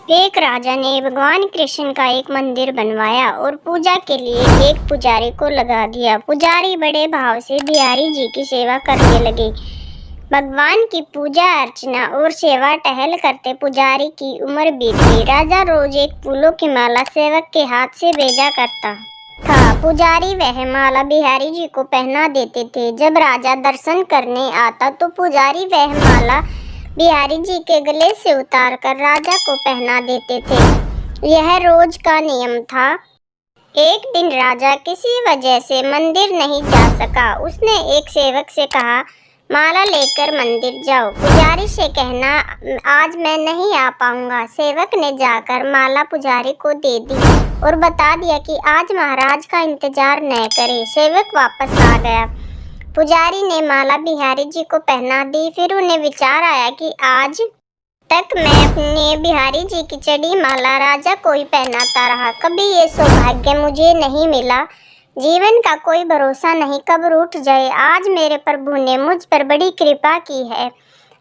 एक राजा ने भगवान कृष्ण का एक मंदिर बनवाया और पूजा के लिए एक पुजारी को लगा दिया। पुजारी बड़े भाव से बिहारी जी की सेवा करने लगे। भगवान की पूजा अर्चना और सेवा टहल करते पुजारी की उम्र बीत गई। राजा रोज एक फूलों की माला सेवक के हाथ से भेजा करता था। पुजारी वह माला बिहारी जी को पहना देते थे। जब राजा दर्शन करने आता तो पुजारी वह माला बिहारी जी के गले से उतार कर राजा को पहना देते थे। यह रोज का नियम था। एक दिन राजा किसी वजह से मंदिर नहीं जा सका। उसने एक सेवक से कहा, माला लेकर मंदिर जाओ। पुजारी से कहना, आज मैं नहीं आ पाऊंगा। सेवक ने जाकर माला पुजारी को दे दी और बता दिया कि आज महाराज का इंतजार न करे। सेवक वापस आ गया। पुजारी ने माला बिहारी जी को पहना दी। फिर उन्हें विचार आया कि आज तक मैं अपने बिहारी जी की चढ़ी माला राजा को ही पहनाता रहा। कभी ये सौभाग्य मुझे नहीं मिला। जीवन का कोई भरोसा नहीं, कब रूठ जाए। आज मेरे प्रभु ने मुझ पर बड़ी कृपा की है।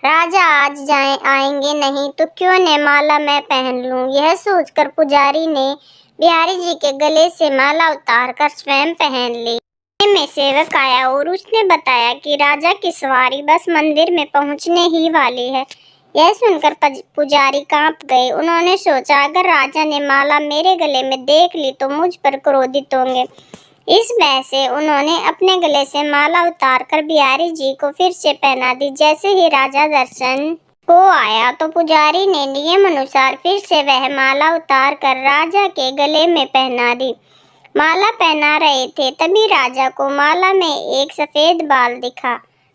राजा आज आएंगे नहीं तो क्यों न माला मैं पहन लूं। यह सोचकर पुजारी ने बिहारी जी के गले से माला उतार कर स्वयं पहन ली। में सेवक आया और उसने बताया कि राजा की सवारी बस मंदिर में पहुंचने ही वाली है। यह सुनकर पुजारी कांप गए। उन्होंने सोचा, अगर राजा ने माला मेरे गले में देख ली तो मुझ पर क्रोधित होंगे। इस भय से उन्होंने अपने गले से माला उतार कर बिहारी जी को फिर से पहना दी। जैसे ही राजा दर्शन को आया तो पुजारी ने नियम अनुसार फिर से वह माला उतार कर राजा के गले में पहना दी। माला पहना रहे थे तभी राजा को माला में एक सफेद बाल दिखा।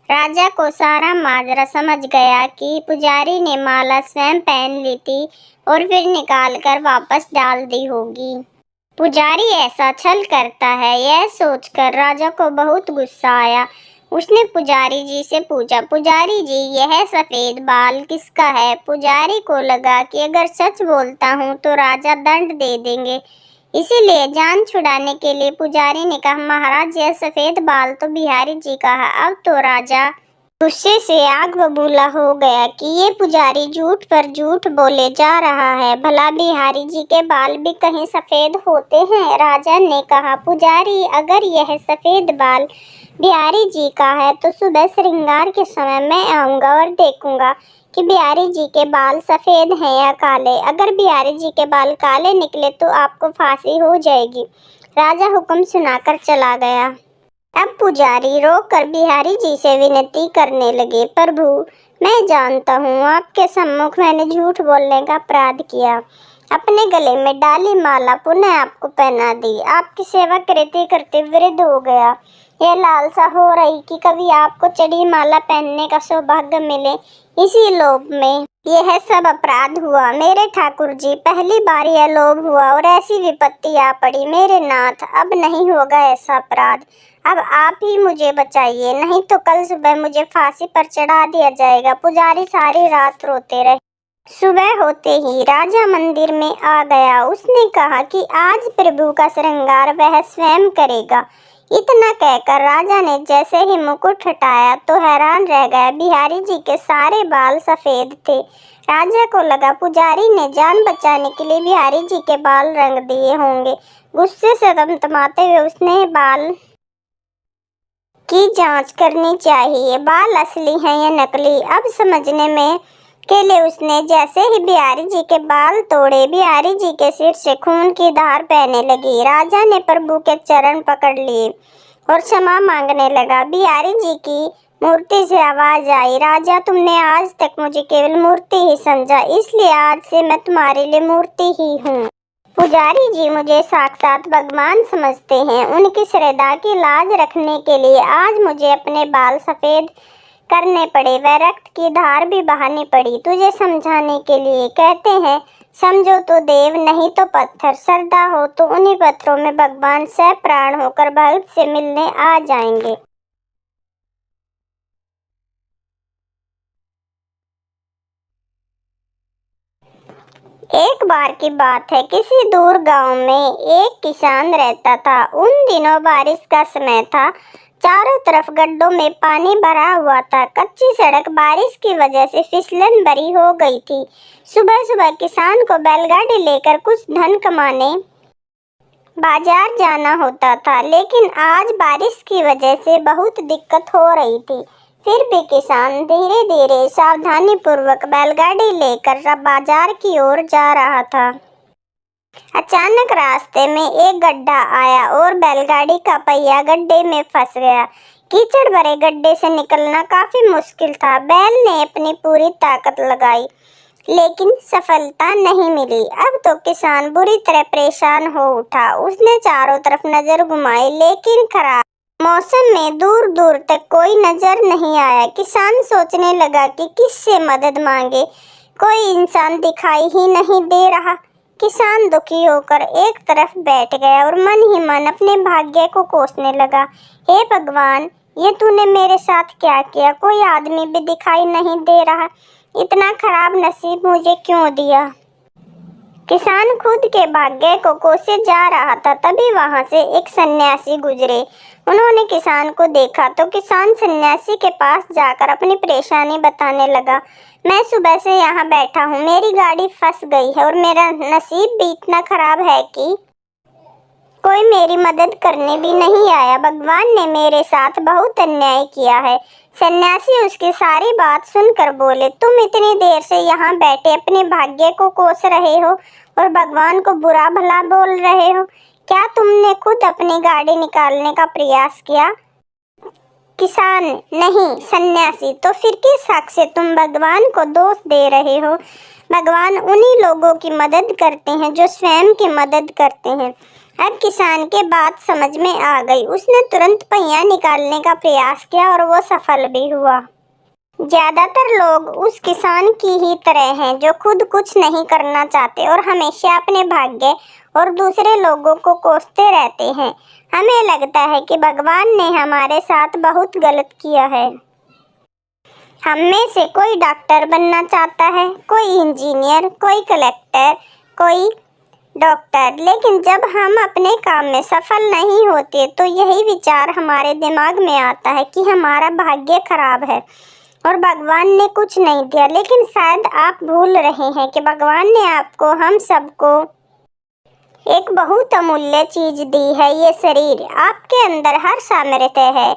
राजा को सारा माजरा समझ गया कि पुजारी ने माला स्वयं पहन ली थी और फिर निकाल कर वापस डाल दी होगी। पुजारी ऐसा छल करता है, यह सोचकर राजा को बहुत गुस्सा आया। उसने पुजारी जी से पूछा, पुजारी जी यह सफेद बाल किसका है? पुजारी को लगा कि अगर सच बोलता हूँ तो राजा दंड दे देंगे। इसीलिए जान छुड़ाने के लिए पुजारी ने कहा, महाराज यह सफेद बाल तो बिहारी जी का है। अब तो राजा गुस्से से आग बबूला हो गया कि ये पुजारी झूठ पर झूठ बोले जा रहा है। भला बिहारी जी के बाल भी कहीं सफेद होते हैं? राजा ने कहा, पुजारी अगर यह सफेद बाल बिहारी जी का है तो सुबह श्रृंगार के समय मैं आऊंगा और देखूंगा कि बिहारी जी के बाल सफेद हैं या काले। अगर बिहारी जी के बाल काले निकले तो आपको फांसी हो जाएगी। राजा हुक्म सुनाकर चला गया। अब पुजारी रोकर बिहारी जी से विनती करने लगे, प्रभु मैं जानता हूँ आपके सम्मुख मैंने झूठ बोलने का अपराध किया। अपने गले में डाली माला पुनः आपको पहना दी। आपकी सेवा करते करते वृद्ध हो गया। यह लालसा हो रही कि कभी आपको चढ़ी माला पहनने का सौभाग्य मिले। इसी लोभ में यह सब अपराध हुआ। मेरे ठाकुर जी, पहली बार यह लोभ हुआ और ऐसी विपत्ति आ पड़ी। मेरे नाथ, अब नहीं होगा ऐसा अपराध। अब आप ही मुझे बचाइए, नहीं तो कल सुबह मुझे फांसी पर चढ़ा दिया जाएगा। पुजारी सारी रात रोते रहे। सुबह होते ही राजा मंदिर में आ गया। उसने कहा कि आज प्रभु का श्रृंगार वह स्वयं करेगा। इतना कहकर राजा ने जैसे ही मुकुट हटाया तो हैरान रह गया। बिहारी जी के सारे बाल सफेद थे। राजा को लगा पुजारी ने जान बचाने के लिए बिहारी जी के बाल रंग दिए होंगे। गुस्से से तमतमाते हुए उसने बाल की जांच करनी चाहिए, बाल असली हैं या नकली। अब समझने में के लिए उसने जैसे ही बिहारी जी के बाल तोड़े, बिहारी जी के सिर से खून की धार बहने लगी। राजा ने प्रभु के चरण पकड़ लिए और क्षमा मांगने लगा। बिहारी जी की मूर्ति से आवाज आई, राजा तुमने आज तक मुझे केवल मूर्ति ही समझा, इसलिए आज से मैं तुम्हारे लिए मूर्ति ही हूँ। पुजारी जी मुझे साक्षात भगवान समझते हैं। उनकी श्रद्धा की लाज रखने के लिए आज मुझे अपने बाल सफेद करने पड़े, वह रक्त की धार भी बहानी पड़ी तुझे समझाने के लिए। कहते हैं, समझो तो देव नहीं तो पत्थर, श्रद्धा हो तो उन्हीं पत्थरों में भगवान सह प्राण होकर भक्त से मिलने आ जाएंगे। एक बार की बात है, किसी दूर गांव में एक किसान रहता था। उन दिनों बारिश का समय था। चारों तरफ गड्ढों में पानी भरा हुआ था। कच्ची सड़क बारिश की वजह से फिसलन भरी हो गई थी। सुबह सुबह किसान को बैलगाड़ी लेकर कुछ धन कमाने बाजार जाना होता था, लेकिन आज बारिश की वजह से बहुत दिक्कत हो रही थी। फिर भी किसान धीरे धीरे सावधानी पूर्वक बैलगाड़ी लेकर बाजार की ओर जा रहा था। अचानक रास्ते में एक गड्ढा आया और बैलगाड़ी का पहिया गड्ढे में फंस गया। कीचड़ भरे गड्ढे से निकलना काफी मुश्किल था। बैल ने अपनी पूरी ताकत लगाई, लेकिन सफलता नहीं मिली। अब तो किसान बुरी तरह परेशान हो उठा। उसने चारों तरफ नजर घुमाई, लेकिन खराब मौसम में दूर दूर तक कोई नजर नहीं आया। किसान सोचने लगा कि किससे मदद मांगे, कोई इंसान दिखाई ही नहीं दे रहा। किसान दुखी होकर एक तरफ बैठ गया और मन ही मन अपने भाग्य को कोसने लगा। हे भगवान, ये तूने मेरे साथ क्या किया? कोई आदमी भी दिखाई नहीं दे रहा। इतना खराब नसीब मुझे क्यों दिया? किसान खुद के भाग्य को कोसे जा रहा था, तभी वहां से एक सन्यासी गुजरे। उन्होंने किसान को देखा तो किसान सन्यासी के पास जाकर अपनी परेशानी बताने लगा। मैं सुबह से यहाँ बैठा हूँ, मेरी गाड़ी फंस गई है और मेरा नसीब भी इतना खराब है कि कोई मेरी मदद करने भी नहीं आया। भगवान ने मेरे साथ बहुत अन्याय किया है। सन्यासी उसकी सारी बात सुनकर बोले, तुम इतनी देर से यहाँ बैठे अपने भाग्य को कोस रहे हो और भगवान को बुरा भला बोल रहे हो। क्या तुमने खुद अपनी गाड़ी निकालने का प्रयास किया? किसान, नहीं। सन्यासी, तो फिर किस हक से तुम भगवान को दोष दे रहे हो? भगवान उन्हीं लोगों की मदद करते हैं जो स्वयं की मदद करते हैं। अब किसान के बात समझ में आ गई। उसने तुरंत पहिया निकालने का प्रयास किया और वो सफल भी हुआ। ज्यादातर लोग उस किसान की ही तरह हैं जो खुद कुछ नहीं करना चाहते और हमेशा अपने भाग्य और दूसरे लोगों को कोसते रहते हैं। हमें लगता है कि भगवान ने हमारे साथ बहुत गलत किया है। हम में से कोई डॉक्टर बनना चाहता है, कोई इंजीनियर, कोई कलेक्टर, कोई डॉक्टर, लेकिन जब हम अपने काम में सफल नहीं होते तो यही विचार हमारे दिमाग में आता है कि हमारा भाग्य खराब है और भगवान ने कुछ नहीं दिया। लेकिन शायद आप भूल रहे हैं कि भगवान ने आपको, हम सबको एक बहुत अमूल्य चीज दी है, ये शरीर। आपके अंदर हर सामर्थ्य है,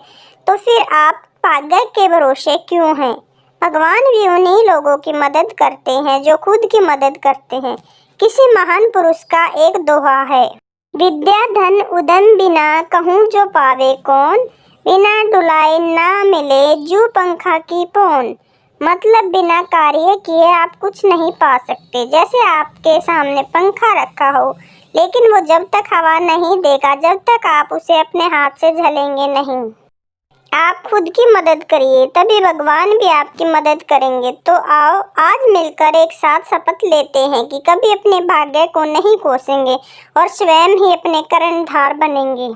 तो फिर आप भाग्य के भरोसे क्यों हैं? भगवान भी उन्हीं लोगों की मदद करते हैं जो खुद की मदद करते हैं। किसी महान पुरुष का एक दोहा है, विद्या धन उदम बिना कहूँ जो पावे कौन, बिना डुलाए ना मिले जू पंखा की पौन। मतलब बिना कार्य किए आप कुछ नहीं पा सकते। जैसे आपके सामने पंखा रखा हो, लेकिन वो जब तक हवा नहीं देगा, जब तक आप उसे अपने हाथ से झलेंगे नहीं। आप खुद की मदद करिए, तभी भगवान भी आपकी मदद करेंगे। तो आओ आज मिलकर एक साथ शपथ लेते हैं कि कभी अपने भाग्य को नहीं कोसेंगे और स्वयं ही अपने कर्णधार बनेंगे।